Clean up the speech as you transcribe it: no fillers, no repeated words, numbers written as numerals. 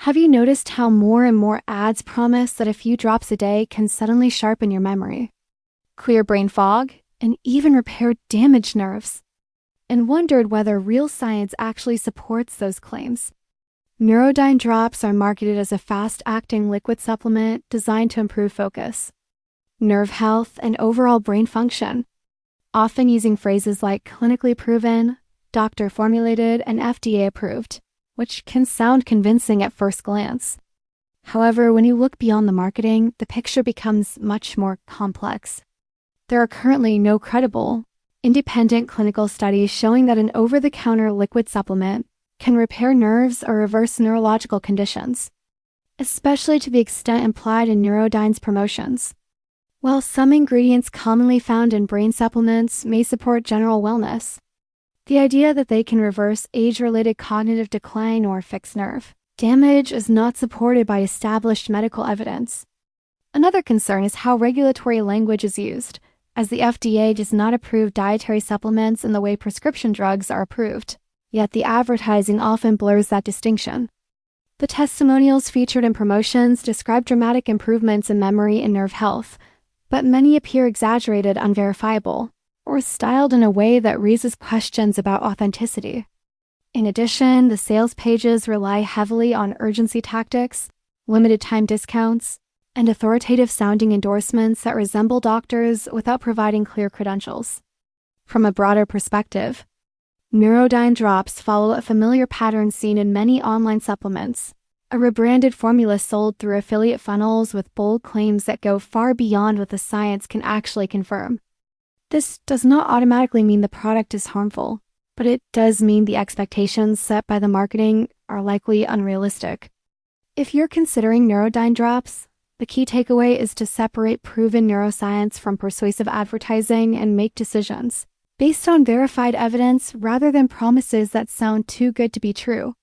Have you noticed how more and more ads promise that a few drops a day can suddenly sharpen your memory, clear brain fog, and even repair damaged nerves? And wondered whether real science actually supports those claims? NeuroDyne Drops are marketed as a fast-acting liquid supplement designed to improve focus, nerve health, and overall brain function, often using phrases like clinically proven, doctor-formulated, and FDA-approved, which can sound convincing at first glance. However, when you look beyond the marketing, the picture becomes much more complex. There are currently no credible, independent clinical studies showing that an over-the-counter liquid supplement can repair nerves or reverse neurological conditions, especially to the extent implied in NeuroDyne's promotions. While some ingredients commonly found in brain supplements may support general wellness, the idea that they can reverse age-related cognitive decline or fix nerve damage is not supported by established medical evidence. Another concern is how regulatory language is used, as the FDA does not approve dietary supplements in the way prescription drugs are approved, yet the advertising often blurs that distinction. The testimonials featured in promotions describe dramatic improvements in memory and nerve health, but many appear exaggerated, unverifiable, or styled in a way that raises questions about authenticity. In addition, the sales pages rely heavily on urgency tactics, limited time discounts, and authoritative-sounding endorsements that resemble doctors without providing clear credentials. From a broader perspective, NeuroDyne Drops follow a familiar pattern seen in many online supplements, a rebranded formula sold through affiliate funnels with bold claims that go far beyond what the science can actually confirm. This does not automatically mean the product is harmful, but it does mean the expectations set by the marketing are likely unrealistic. If you're considering NeuroDyne Drops, the key takeaway is to separate proven neuroscience from persuasive advertising and make decisions based on verified evidence rather than promises that sound too good to be true.